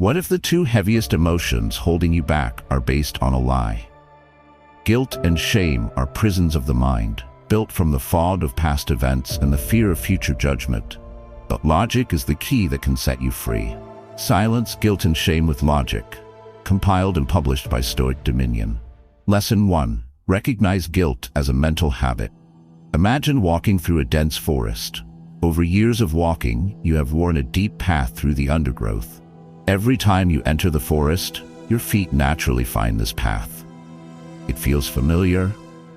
What if the two heaviest emotions holding you back are based on a lie? Guilt and shame are prisons of the mind, built from the fog of past events and the fear of future judgment. But logic is the key that can set you free. Silence guilt and shame with logic. Compiled and published by Stoic Dominion. Lesson 1. Recognize guilt as a mental habit. Imagine walking through a dense forest. Over years of walking, you have worn a deep path through the undergrowth. Every time you enter the forest, your feet naturally find this path. It feels familiar,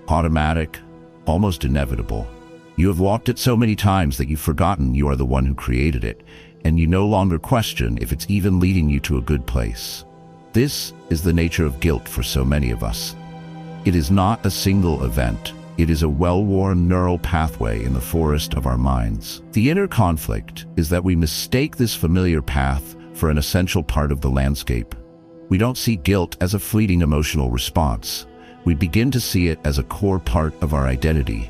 automatic, almost inevitable. You have walked it so many times that you've forgotten you are the one who created it, and you no longer question if it's even leading you to a good place. This is the nature of guilt for so many of us. It is not a single event. It is a well-worn neural pathway in the forest of our minds. The inner conflict is that we mistake this familiar path for an essential part of the landscape. We don't see guilt as a fleeting emotional response. We begin to see it as a core part of our identity.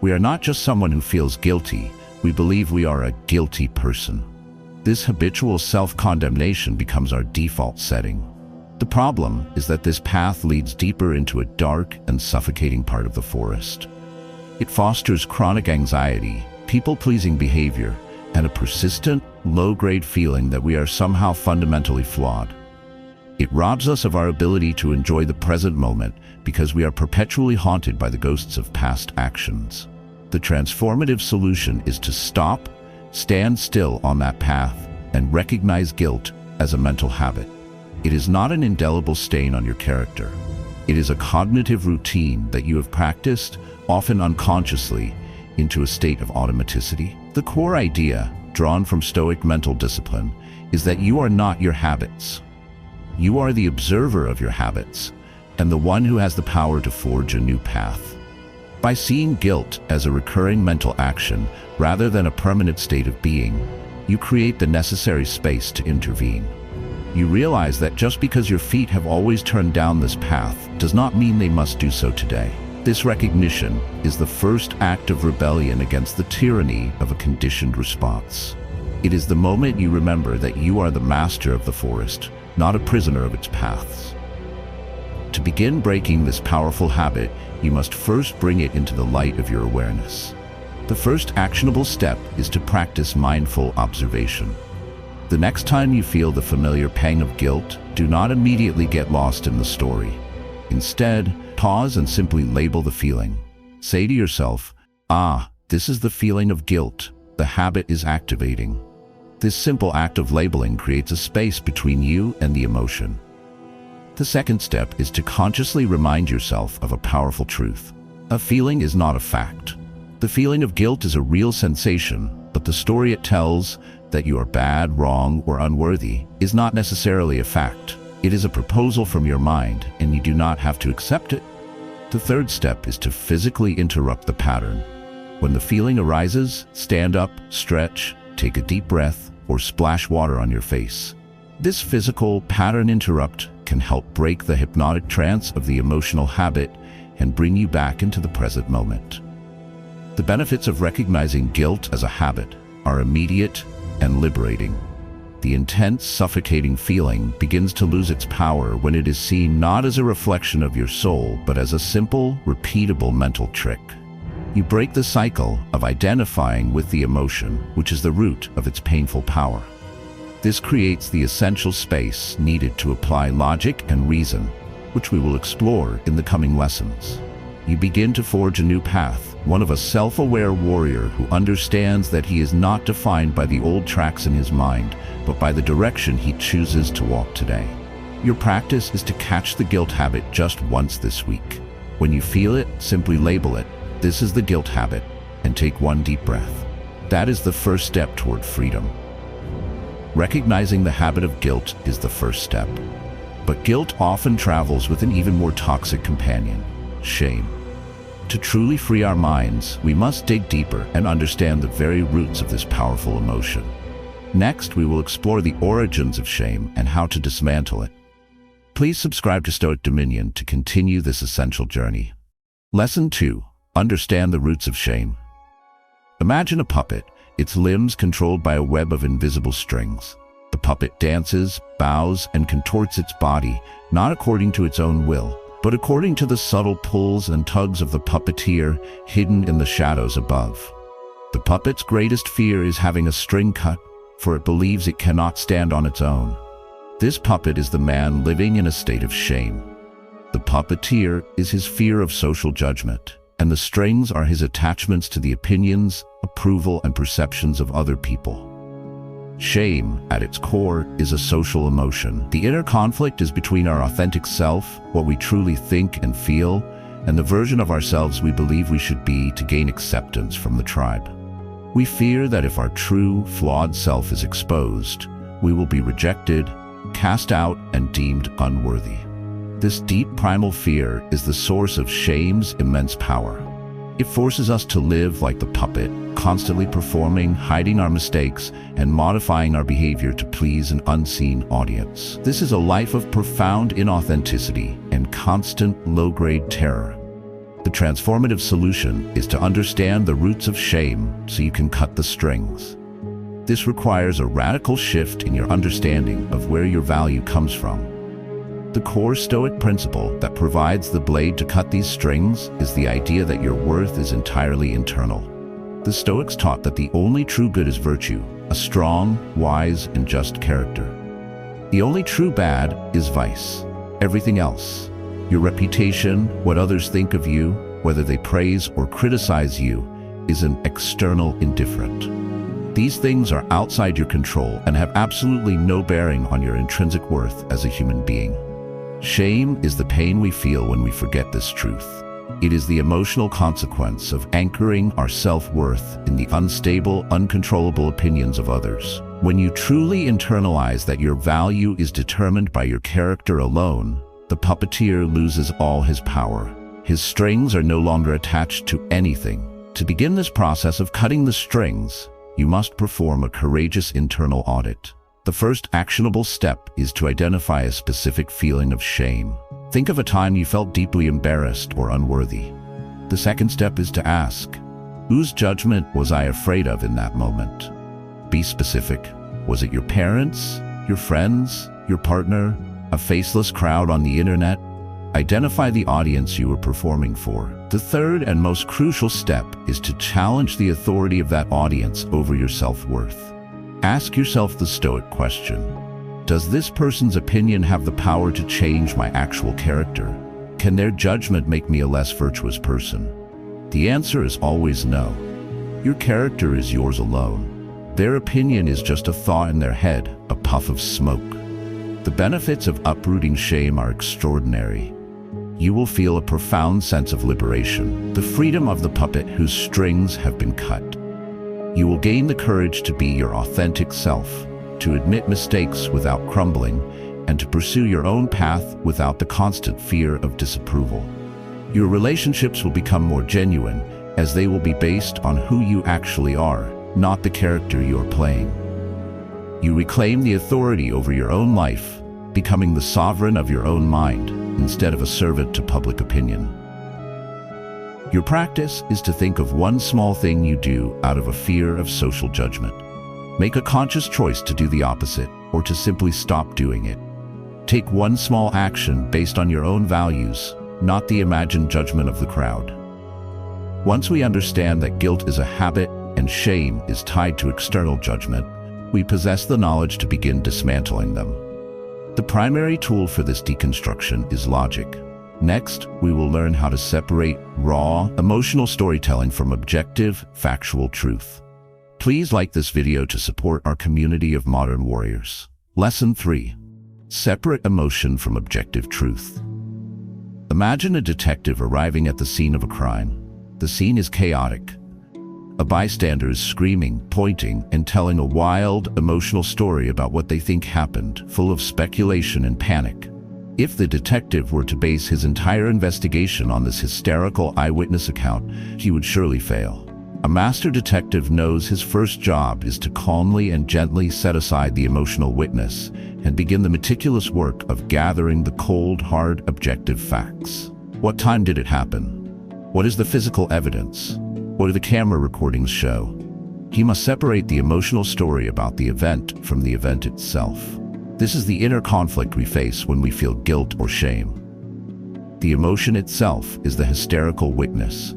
We are not just someone who feels guilty, we believe we are a guilty person. This habitual self-condemnation becomes our default setting. The problem is that this path leads deeper into a dark and suffocating part of the forest. It fosters chronic anxiety, people-pleasing behavior, and a persistent, low-grade feeling that we are somehow fundamentally flawed. It robs us of our ability to enjoy the present moment because we are perpetually haunted by the ghosts of past actions. The transformative solution is to stop, stand still on that path, and recognize guilt as a mental habit. It is not an indelible stain on your character. It is a cognitive routine that you have practiced, often unconsciously, into a state of automaticity. The core idea, drawn from Stoic mental discipline, is that you are not your habits. You are the observer of your habits, and the one who has the power to forge a new path. By seeing guilt as a recurring mental action rather than a permanent state of being, you create the necessary space to intervene. You realize that just because your feet have always turned down this path does not mean they must do so today. This recognition is the first act of rebellion against the tyranny of a conditioned response. It is the moment you remember that you are the master of the forest, not a prisoner of its paths. To begin breaking this powerful habit, you must first bring it into the light of your awareness. The first actionable step is to practice mindful observation. The next time you feel the familiar pang of guilt, do not immediately get lost in the story. Instead, pause and simply label the feeling. Say to yourself, this is the feeling of guilt. The habit is activating. This simple act of labeling creates a space between you and the emotion. The second step is to consciously remind yourself of a powerful truth. A feeling is not a fact. The feeling of guilt is a real sensation, but the story it tells, that you are bad, wrong, or unworthy, is not necessarily a fact. It is a proposal from your mind, and you do not have to accept it. The third step is to physically interrupt the pattern. When the feeling arises, stand up, stretch, take a deep breath, or splash water on your face. This physical pattern interrupt can help break the hypnotic trance of the emotional habit and bring you back into the present moment. The benefits of recognizing guilt as a habit are immediate and liberating. The intense, suffocating feeling begins to lose its power when it is seen not as a reflection of your soul, but as a simple, repeatable mental trick. You break the cycle of identifying with the emotion, which is the root of its painful power. This creates the essential space needed to apply logic and reason, which we will explore in the coming lessons. You begin to forge a new path, one of a self-aware warrior who understands that he is not defined by the old tracks in his mind, but by the direction he chooses to walk today. Your practice is to catch the guilt habit just once this week. When you feel it, simply label it, "This is the guilt habit," and take one deep breath. That is the first step toward freedom. Recognizing the habit of guilt is the first step. But guilt often travels with an even more toxic companion, shame. To truly free our minds, we must dig deeper and understand the very roots of this powerful emotion. Next, we will explore the origins of shame and how to dismantle it. Please subscribe to Stoic Dominion to continue this essential journey. Lesson 2. Understand the roots of shame. Imagine a puppet, its limbs controlled by a web of invisible strings. The puppet dances, bows, and contorts its body, not according to its own will, but according to the subtle pulls and tugs of the puppeteer hidden in the shadows above. The puppet's greatest fear is having a string cut, for it believes it cannot stand on its own. This puppet is the man living in a state of shame. The puppeteer is his fear of social judgment, and the strings are his attachments to the opinions, approval, and perceptions of other people. Shame, at its core, is a social emotion. The inner conflict is between our authentic self, what we truly think and feel, and the version of ourselves we believe we should be to gain acceptance from the tribe. We fear that if our true, flawed self is exposed, we will be rejected, cast out, and deemed unworthy. This deep primal fear is the source of shame's immense power. It forces us to live like the puppet, constantly performing, hiding our mistakes, and modifying our behavior to please an unseen audience. This is a life of profound inauthenticity and constant low-grade terror. The transformative solution is to understand the roots of shame so you can cut the strings. This requires a radical shift in your understanding of where your value comes from. The core Stoic principle that provides the blade to cut these strings is the idea that your worth is entirely internal. The Stoics taught that the only true good is virtue, a strong, wise, and just character. The only true bad is vice. Everything else, your reputation, what others think of you, whether they praise or criticize you, is an external indifferent. These things are outside your control and have absolutely no bearing on your intrinsic worth as a human being. Shame is the pain we feel when we forget this truth. It is the emotional consequence of anchoring our self-worth in the unstable, uncontrollable opinions of others. When you truly internalize that your value is determined by your character alone, the puppeteer loses all his power. His strings are no longer attached to anything. To begin this process of cutting the strings, you must perform a courageous internal audit. The first actionable step is to identify a specific feeling of shame. Think of a time you felt deeply embarrassed or unworthy. The second step is to ask, whose judgment was I afraid of in that moment? Be specific. Was it your parents, your friends, your partner, a faceless crowd on the internet? Identify the audience you were performing for. The third and most crucial step is to challenge the authority of that audience over your self-worth. Ask yourself the Stoic question: does this person's opinion have the power to change my actual character? Can their judgment make me a less virtuous person? The answer is always no. Your character is yours alone. Their opinion is just a thought in their head, a puff of smoke. The benefits of uprooting shame are extraordinary. You will feel a profound sense of liberation, the freedom of the puppet whose strings have been cut. You will gain the courage to be your authentic self, to admit mistakes without crumbling, and to pursue your own path without the constant fear of disapproval. Your relationships will become more genuine, as they will be based on who you actually are, not the character you are playing. You reclaim the authority over your own life, becoming the sovereign of your own mind, instead of a servant to public opinion. Your practice is to think of one small thing you do out of a fear of social judgment. Make a conscious choice to do the opposite, or to simply stop doing it. Take one small action based on your own values, not the imagined judgment of the crowd. Once we understand that guilt is a habit and shame is tied to external judgment, we possess the knowledge to begin dismantling them. The primary tool for this deconstruction is logic. Next, we will learn how to separate raw, emotional storytelling from objective, factual truth. Please like this video to support our community of modern warriors. Lesson 3. Separate emotion from objective truth. Imagine a detective arriving at the scene of a crime. The scene is chaotic. A bystander is screaming, pointing, and telling a wild, emotional story about what they think happened, full of speculation and panic. If the detective were to base his entire investigation on this hysterical eyewitness account, he would surely fail. A master detective knows his first job is to calmly and gently set aside the emotional witness and begin the meticulous work of gathering the cold, hard, objective facts. What time did it happen? What is the physical evidence? What do the camera recordings show? He must separate the emotional story about the event from the event itself. This is the inner conflict we face when we feel guilt or shame. The emotion itself is the hysterical witness,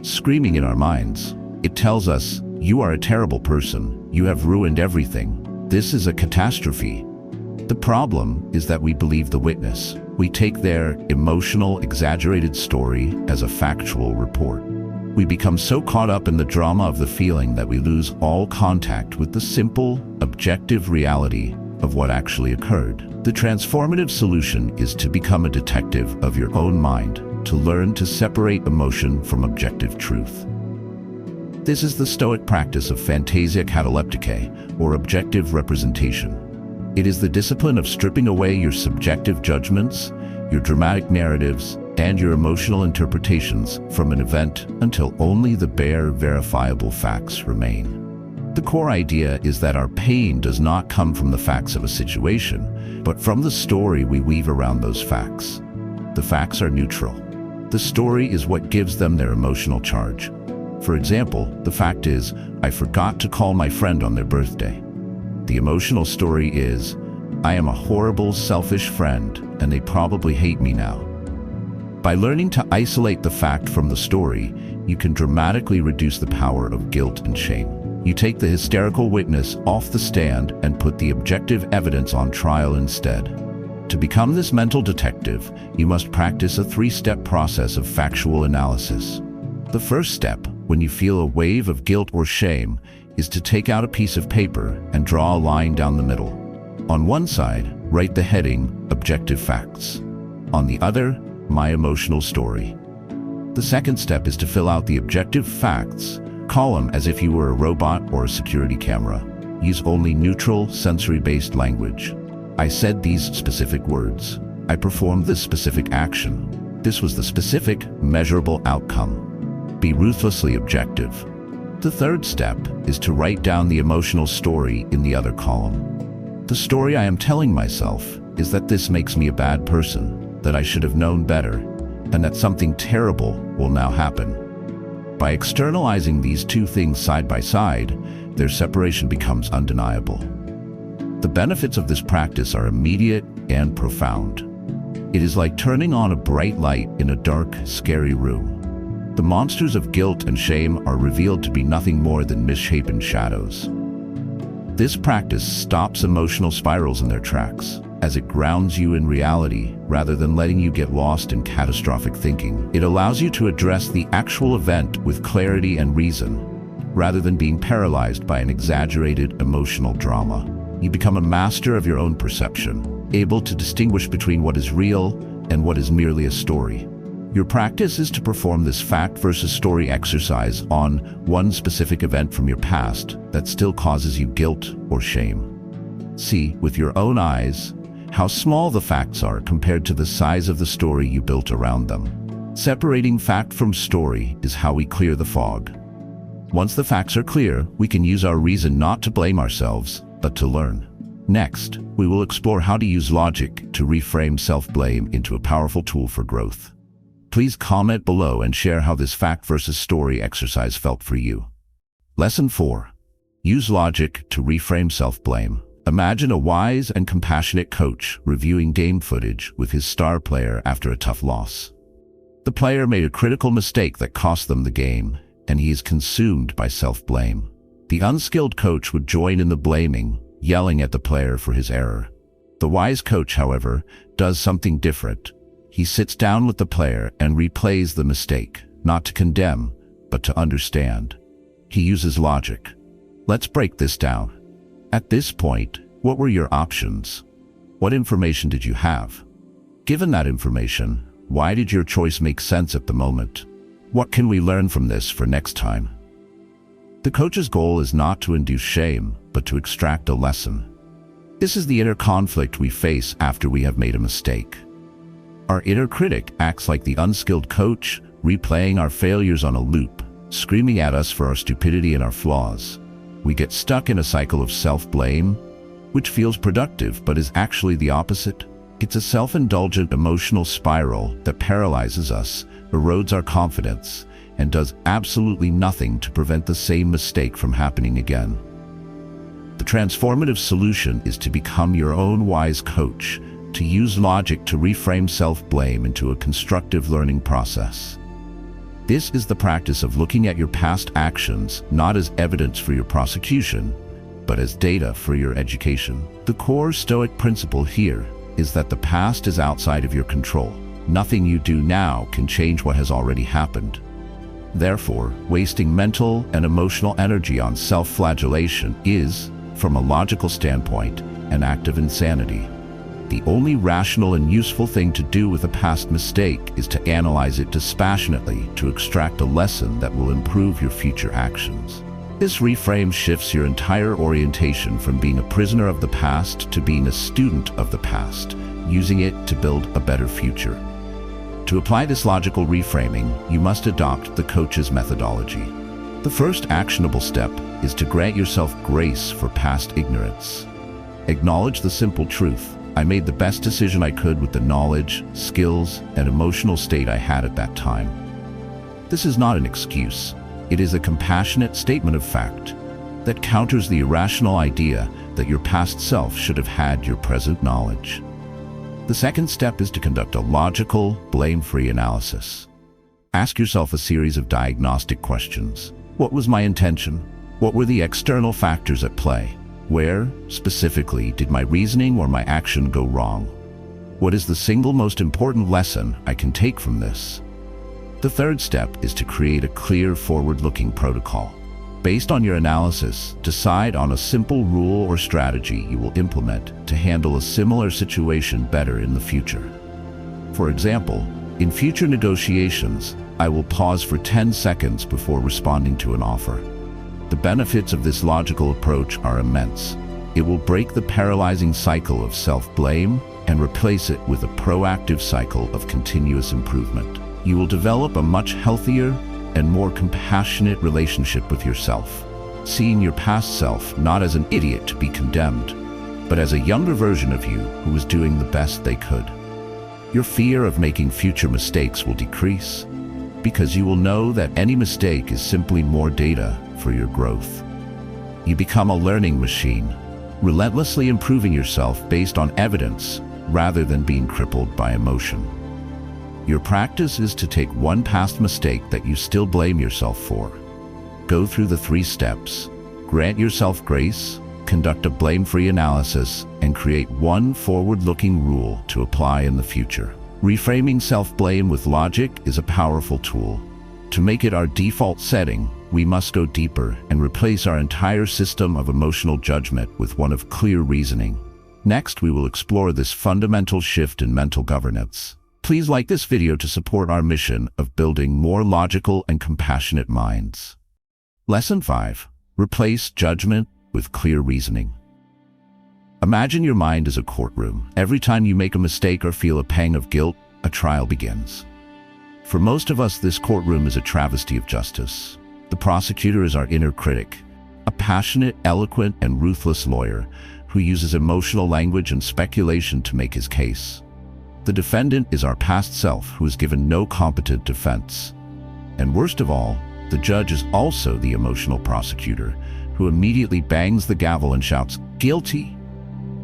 screaming in our minds. It tells us, "You are a terrible person. You have ruined everything. This is a catastrophe." The problem is that we believe the witness. We take their emotional, exaggerated story as a factual report. We become so caught up in the drama of the feeling that we lose all contact with the simple, objective reality of what actually occurred. The transformative solution is to become a detective of your own mind, to learn to separate emotion from objective truth. This is the Stoic practice of fantasia catalepticae, or objective representation. It is the discipline of stripping away your subjective judgments, your dramatic narratives, and your emotional interpretations from an event until only the bare, verifiable facts remain. The core idea is that our pain does not come from the facts of a situation, but from the story we weave around those facts. The facts are neutral. The story is what gives them their emotional charge. For example, the fact is, I forgot to call my friend on their birthday. The emotional story is, I am a horrible, selfish friend, and they probably hate me now. By learning to isolate the fact from the story, you can dramatically reduce the power of guilt and shame. You take the hysterical witness off the stand and put the objective evidence on trial instead. To become this mental detective, you must practice a three-step process of factual analysis. The first step, when you feel a wave of guilt or shame, is to take out a piece of paper and draw a line down the middle. On one side, write the heading, Objective Facts. On the other, My Emotional Story. The second step is to fill out the objective facts column as if you were a robot or a security camera. Use only neutral, sensory-based language. I said these specific words. I performed this specific action. This was the specific, measurable outcome. Be ruthlessly objective. The third step is to write down the emotional story in the other column. The story I am telling myself is that this makes me a bad person, that I should have known better, and that something terrible will now happen. By externalizing these two things side by side, their separation becomes undeniable. The benefits of this practice are immediate and profound. It is like turning on a bright light in a dark, scary room. The monsters of guilt and shame are revealed to be nothing more than misshapen shadows. This practice stops emotional spirals in their tracks, as it grounds you in reality rather than letting you get lost in catastrophic thinking. It allows you to address the actual event with clarity and reason, rather than being paralyzed by an exaggerated emotional drama. You become a master of your own perception, able to distinguish between what is real and what is merely a story. Your practice is to perform this fact versus story exercise on one specific event from your past that still causes you guilt or shame. See, with your own eyes, how small the facts are compared to the size of the story you built around them. Separating fact from story is how we clear the fog. Once the facts are clear, we can use our reason not to blame ourselves, but to learn. Next, we will explore how to use logic to reframe self-blame into a powerful tool for growth. Please comment below and share how this fact versus story exercise felt for you. Lesson 4. Use logic to reframe self-blame. Imagine a wise and compassionate coach reviewing game footage with his star player after a tough loss. The player made a critical mistake that cost them the game, and he is consumed by self-blame. The unskilled coach would join in the blaming, yelling at the player for his error. The wise coach, however, does something different. He sits down with the player and replays the mistake, not to condemn, but to understand. He uses logic. Let's break this down. At this point, what were your options? What information did you have? Given that information, why did your choice make sense at the moment? What can we learn from this for next time? The coach's goal is not to induce shame, but to extract a lesson. This is the inner conflict we face after we have made a mistake. Our inner critic acts like the unskilled coach, replaying our failures on a loop, screaming at us for our stupidity and our flaws. We get stuck in a cycle of self-blame, which feels productive but is actually the opposite. It's a self-indulgent emotional spiral that paralyzes us, erodes our confidence, and does absolutely nothing to prevent the same mistake from happening again. The transformative solution is to become your own wise coach, to use logic to reframe self-blame into a constructive learning process. This is the practice of looking at your past actions not as evidence for your prosecution, but as data for your education. The core Stoic principle here is that the past is outside of your control. Nothing you do now can change what has already happened. Therefore, wasting mental and emotional energy on self-flagellation is, from a logical standpoint, an act of insanity. The only rational and useful thing to do with a past mistake is to analyze it dispassionately to extract a lesson that will improve your future actions. This reframe shifts your entire orientation from being a prisoner of the past to being a student of the past, using it to build a better future. To apply this logical reframing, you must adopt the coach's methodology. The first actionable step is to grant yourself grace for past ignorance. Acknowledge the simple truth. I made the best decision I could with the knowledge, skills, and emotional state I had at that time. This is not an excuse. It is a compassionate statement of fact that counters the irrational idea that your past self should have had your present knowledge. The second step is to conduct a logical, blame-free analysis. Ask yourself a series of diagnostic questions. What was my intention? What were the external factors at play? Where, specifically, did my reasoning or my action go wrong? What is the single most important lesson I can take from this? The third step is to create a clear forward-looking protocol. Based on your analysis, decide on a simple rule or strategy you will implement to handle a similar situation better in the future. For example, in future negotiations, I will pause for 10 seconds before responding to an offer. The benefits of this logical approach are immense. It will break the paralyzing cycle of self-blame and replace it with a proactive cycle of continuous improvement. You will develop a much healthier and more compassionate relationship with yourself, seeing your past self not as an idiot to be condemned, but as a younger version of you who was doing the best they could. Your fear of making future mistakes will decrease, because you will know that any mistake is simply more data for your growth. You become a learning machine, relentlessly improving yourself based on evidence rather than being crippled by emotion. Your practice is to take one past mistake that you still blame yourself for. Go through the 3 steps, grant yourself grace, conduct a blame-free analysis, and create one forward-looking rule to apply in the future. Reframing self-blame with logic is a powerful tool. To make it our default setting, we must go deeper and replace our entire system of emotional judgment with one of clear reasoning. Next, we will explore this fundamental shift in mental governance. Please like this video to support our mission of building more logical and compassionate minds. Lesson 5. Replace judgment with clear reasoning. Imagine your mind as a courtroom. Every time you make a mistake or feel a pang of guilt, a trial begins. For most of us, this courtroom is a travesty of justice. The prosecutor is our inner critic, a passionate, eloquent, and ruthless lawyer who uses emotional language and speculation to make his case. The defendant is our past self who is given no competent defense. And worst of all, the judge is also the emotional prosecutor who immediately bangs the gavel and shouts, "Guilty,"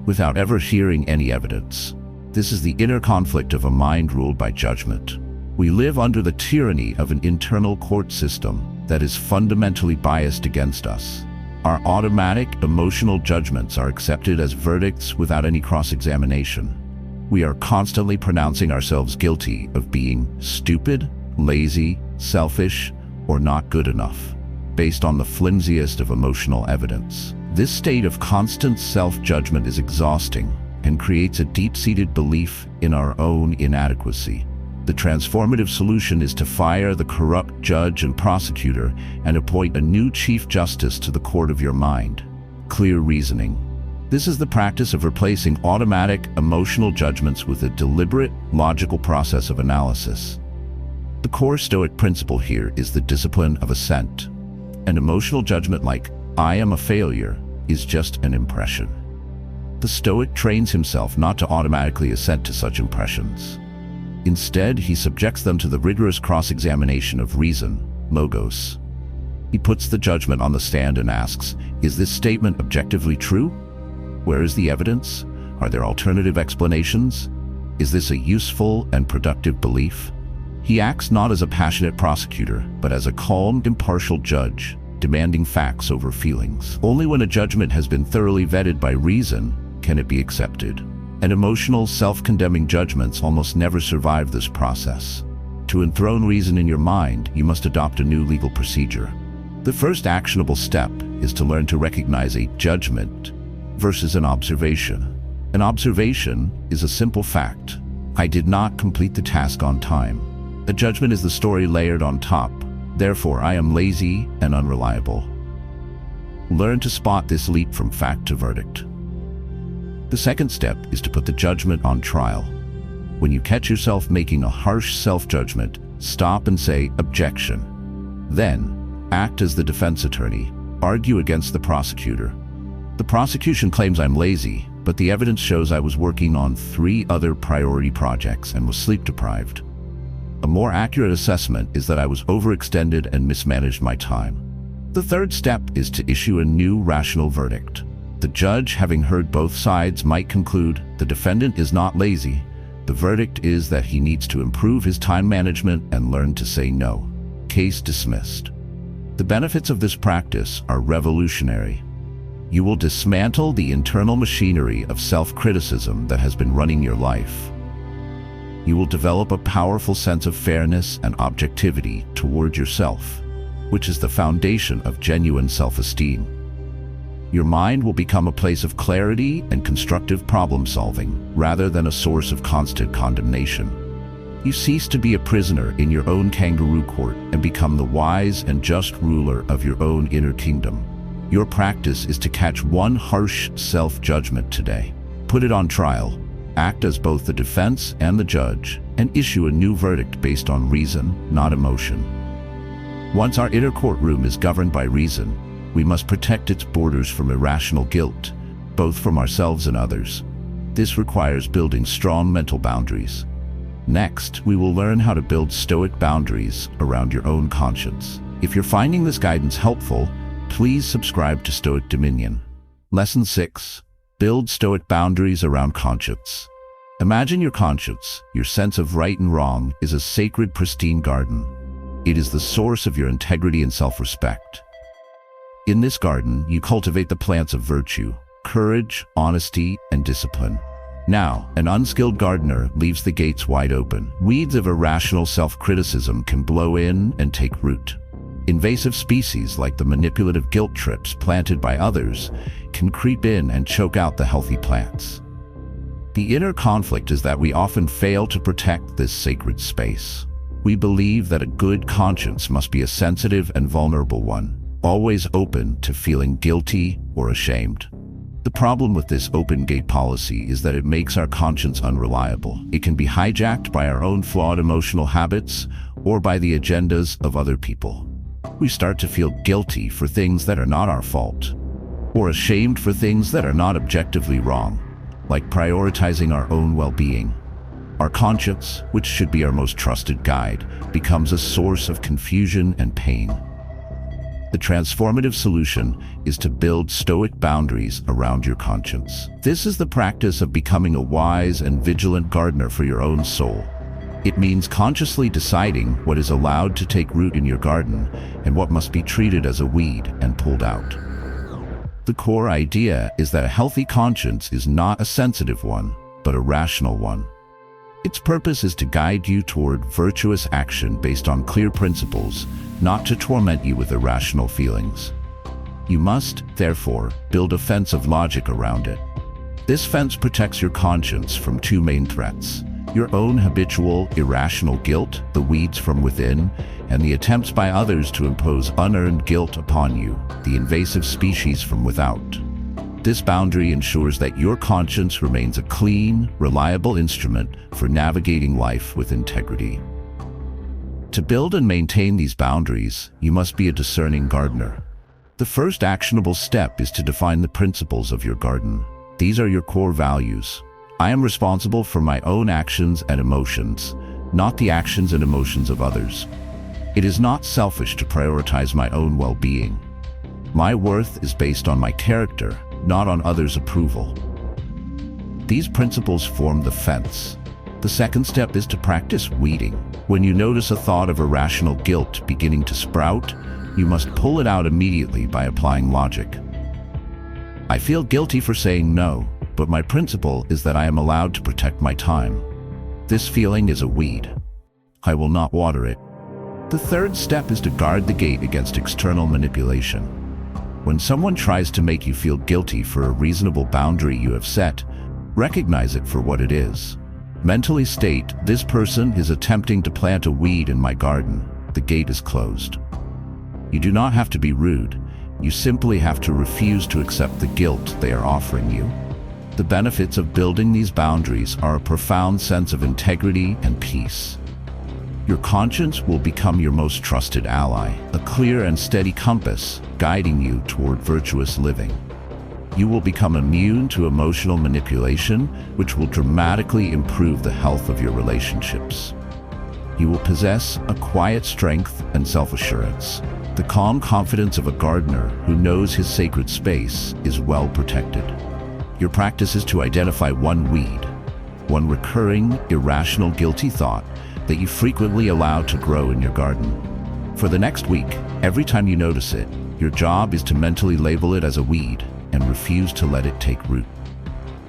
without ever hearing any evidence. This is the inner conflict of a mind ruled by judgment. We live under the tyranny of an internal court system that is fundamentally biased against us. Our automatic, emotional judgments are accepted as verdicts without any cross-examination. We are constantly pronouncing ourselves guilty of being stupid, lazy, selfish, or not good enough, based on the flimsiest of emotional evidence. This state of constant self-judgment is exhausting and creates a deep-seated belief in our own inadequacy. The transformative solution is to fire the corrupt judge and prosecutor and appoint a new Chief Justice to the court of your mind. Clear reasoning. This is the practice of replacing automatic, emotional judgments with a deliberate, logical process of analysis. The core Stoic principle here is the discipline of assent. An emotional judgment like, "I am a failure," is just an impression. The Stoic trains himself not to automatically assent to such impressions. Instead, he subjects them to the rigorous cross-examination of reason, logos. He puts the judgment on the stand and asks, is this statement objectively true? Where is the evidence? Are there alternative explanations? Is this a useful and productive belief? He acts not as a passionate prosecutor, but as a calm, impartial judge, demanding facts over feelings. Only when a judgment has been thoroughly vetted by reason can it be accepted. And emotional, self-condemning judgments almost never survive this process. To enthrone reason in your mind, you must adopt a new legal procedure. The first actionable step is to learn to recognize a judgment versus an observation. An observation is a simple fact. I did not complete the task on time. A judgment is the story layered on top. Therefore, I am lazy and unreliable. Learn to spot this leap from fact to verdict. The second step is to put the judgment on trial. When you catch yourself making a harsh self-judgment, stop and say, objection. Then, act as the defense attorney. Argue against the prosecutor. The prosecution claims I'm lazy, but the evidence shows I was working on 3 other priority projects and was sleep-deprived. A more accurate assessment is that I was overextended and mismanaged my time. The third step is to issue a new rational verdict. The judge, having heard both sides, might conclude the defendant is not lazy. The verdict is that he needs to improve his time management and learn to say no. Case dismissed. The benefits of this practice are revolutionary. You will dismantle the internal machinery of self-criticism that has been running your life. You will develop a powerful sense of fairness and objectivity toward yourself, which is the foundation of genuine self-esteem. Your mind will become a place of clarity and constructive problem-solving, rather than a source of constant condemnation. You cease to be a prisoner in your own kangaroo court and become the wise and just ruler of your own inner kingdom. Your practice is to catch one harsh self-judgment today, put it on trial, act as both the defense and the judge, and issue a new verdict based on reason, not emotion. Once our inner courtroom is governed by reason, we must protect its borders from irrational guilt, both from ourselves and others. This requires building strong mental boundaries. Next, we will learn how to build Stoic boundaries around your own conscience. If you're finding this guidance helpful, please subscribe to Stoic Dominion. Lesson 6. Build Stoic boundaries around conscience. Imagine your conscience, your sense of right and wrong, is a sacred, pristine garden. It is the source of your integrity and self-respect. In this garden, you cultivate the plants of virtue, courage, honesty, and discipline. Now, an unskilled gardener leaves the gates wide open. Weeds of irrational self-criticism can blow in and take root. Invasive species like the manipulative guilt trips planted by others can creep in and choke out the healthy plants. The inner conflict is that we often fail to protect this sacred space. We believe that a good conscience must be a sensitive and vulnerable one, always open to feeling guilty or ashamed. The problem with this open gate policy is that it makes our conscience unreliable. It can be hijacked by our own flawed emotional habits or by the agendas of other people. We start to feel guilty for things that are not our fault, or ashamed for things that are not objectively wrong, like prioritizing our own well-being. Our conscience, which should be our most trusted guide, becomes a source of confusion and pain. The transformative solution is to build Stoic boundaries around your conscience. This is the practice of becoming a wise and vigilant gardener for your own soul. It means consciously deciding what is allowed to take root in your garden and what must be treated as a weed and pulled out. The core idea is that a healthy conscience is not a sensitive one, but a rational one. Its purpose is to guide you toward virtuous action based on clear principles, not to torment you with irrational feelings. You must, therefore, build a fence of logic around it. This fence protects your conscience from 2 main threats: your own habitual, irrational guilt, the weeds from within, and the attempts by others to impose unearned guilt upon you, the invasive species from without. This boundary ensures that your conscience remains a clean, reliable instrument for navigating life with integrity. To build and maintain these boundaries, you must be a discerning gardener. The first actionable step is to define the principles of your garden. These are your core values. I am responsible for my own actions and emotions, not the actions and emotions of others. It is not selfish to prioritize my own well-being. My worth is based on my character, not on others' approval. These principles form the fence. The second step is to practice weeding. When you notice a thought of irrational guilt beginning to sprout, you must pull it out immediately by applying logic. I feel guilty for saying no, but my principle is that I am allowed to protect my time. This feeling is a weed. I will not water it. The third step is to guard the gate against external manipulation. When someone tries to make you feel guilty for a reasonable boundary you have set, recognize it for what it is. Mentally state, this person is attempting to plant a weed in my garden. The gate is closed. You do not have to be rude. You simply have to refuse to accept the guilt they are offering you. The benefits of building these boundaries are a profound sense of integrity and peace. Your conscience will become your most trusted ally, a clear and steady compass guiding you toward virtuous living. You will become immune to emotional manipulation, which will dramatically improve the health of your relationships. You will possess a quiet strength and self-assurance. The calm confidence of a gardener who knows his sacred space is well protected. Your practice is to identify one weed, one recurring, irrational, guilty thought that you frequently allow to grow in your garden. For the next week, every time you notice it, your job is to mentally label it as a weed and refuse to let it take root.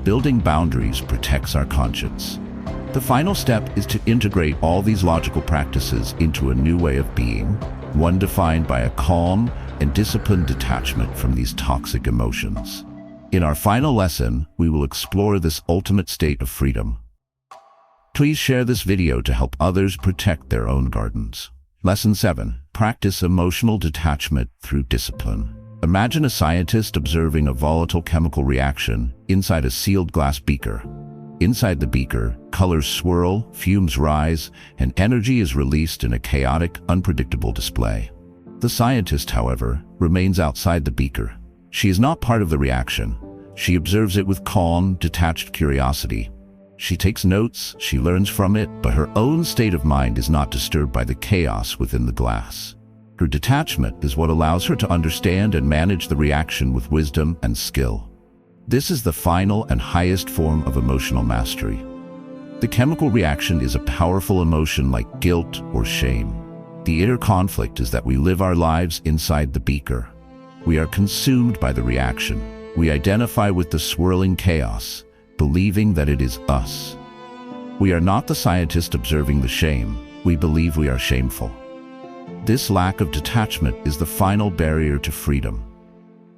Building boundaries protects our conscience. The final step is to integrate all these logical practices into a new way of being, one defined by a calm and disciplined detachment from these toxic emotions. In our final lesson, we will explore this ultimate state of freedom. Please share this video to help others protect their own gardens. Lesson 7. Practice emotional detachment through discipline. Imagine a scientist observing a volatile chemical reaction inside a sealed glass beaker. Inside the beaker, colors swirl, fumes rise, and energy is released in a chaotic, unpredictable display. The scientist, however, remains outside the beaker. She is not part of the reaction. She observes it with calm, detached curiosity. She takes notes, she learns from it, but her own state of mind is not disturbed by the chaos within the glass. Her detachment is what allows her to understand and manage the reaction with wisdom and skill. This is the final and highest form of emotional mastery. The chemical reaction is a powerful emotion like guilt or shame. The inner conflict is that we live our lives inside the beaker. We are consumed by the reaction. We identify with the swirling chaos, believing that it is us. We are not the scientist observing the shame. We believe we are shameful. This lack of detachment is the final barrier to freedom.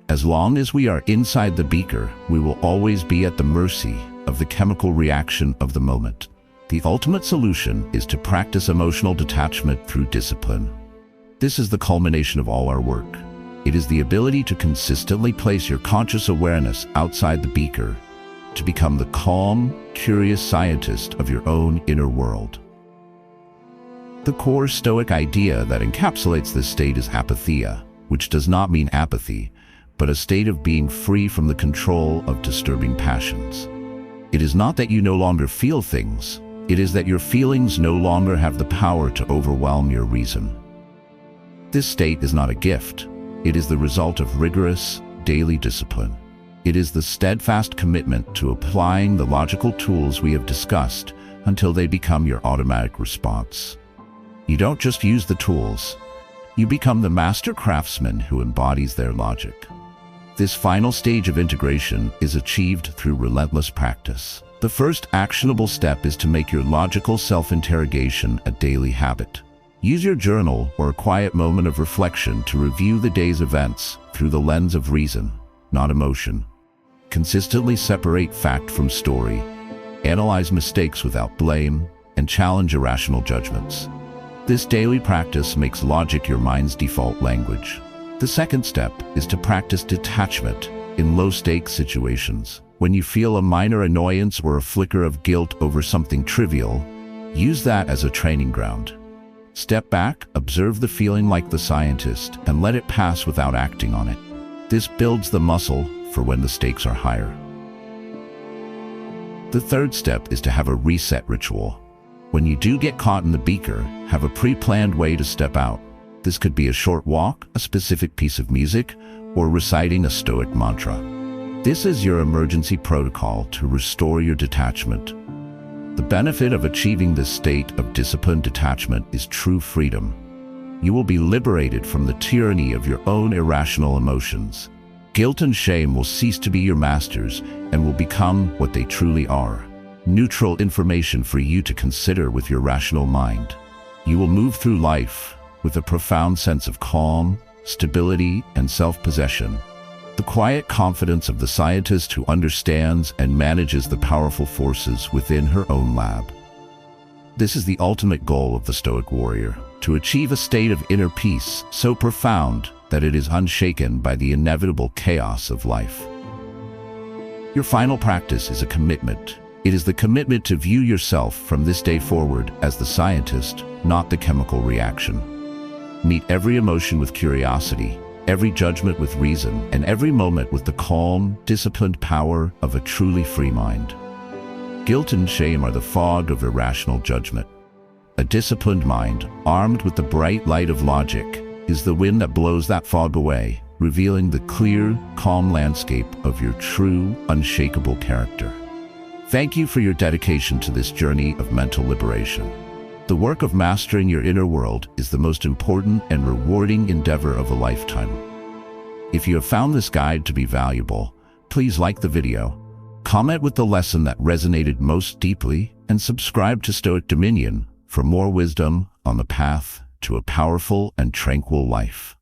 As long as we are inside the beaker, we will always be at the mercy of the chemical reaction of the moment. The ultimate solution is to practice emotional detachment through discipline. This is the culmination of all our work. It is the ability to consistently place your conscious awareness outside the beaker, to become the calm, curious scientist of your own inner world. The core Stoic idea that encapsulates this state is apatheia, which does not mean apathy, but a state of being free from the control of disturbing passions. It is not that you no longer feel things, it is that your feelings no longer have the power to overwhelm your reason. This state is not a gift, it is the result of rigorous, daily discipline. It is the steadfast commitment to applying the logical tools we have discussed until they become your automatic response. You don't just use the tools, you become the master craftsman who embodies their logic. This final stage of integration is achieved through relentless practice. The first actionable step is to make your logical self-interrogation a daily habit. Use your journal or a quiet moment of reflection to review the day's events through the lens of reason, not emotion. Consistently separate fact from story, analyze mistakes without blame, and challenge irrational judgments. This daily practice makes logic your mind's default language. The second step is to practice detachment in low-stakes situations. When you feel a minor annoyance or a flicker of guilt over something trivial, use that as a training ground. Step back, observe the feeling like the scientist, and let it pass without acting on it. This builds the muscle for when the stakes are higher. The third step is to have a reset ritual. When you do get caught in the beaker, have a pre-planned way to step out. This could be a short walk, a specific piece of music, or reciting a Stoic mantra. This is your emergency protocol to restore your detachment. The benefit of achieving this state of disciplined detachment is true freedom. You will be liberated from the tyranny of your own irrational emotions. Guilt and shame will cease to be your masters and will become what they truly are: neutral information for you to consider with your rational mind. You will move through life with a profound sense of calm, stability, and self-possession. The quiet confidence of the scientist who understands and manages the powerful forces within her own lab. This is the ultimate goal of the Stoic warrior: to achieve a state of inner peace so profound that it is unshaken by the inevitable chaos of life. Your final practice is a commitment. It is the commitment to view yourself from this day forward as the scientist, not the chemical reaction. Meet every emotion with curiosity, every judgment with reason, and every moment with the calm, disciplined power of a truly free mind. Guilt and shame are the fog of irrational judgment. A disciplined mind, armed with the bright light of logic, is the wind that blows that fog away, revealing the clear, calm landscape of your true, unshakable character. Thank you for your dedication to this journey of mental liberation. The work of mastering your inner world is the most important and rewarding endeavor of a lifetime. If you have found this guide to be valuable, please like the video, comment with the lesson that resonated most deeply, and subscribe to Stoic Dominion for more wisdom on the path to a powerful and tranquil life.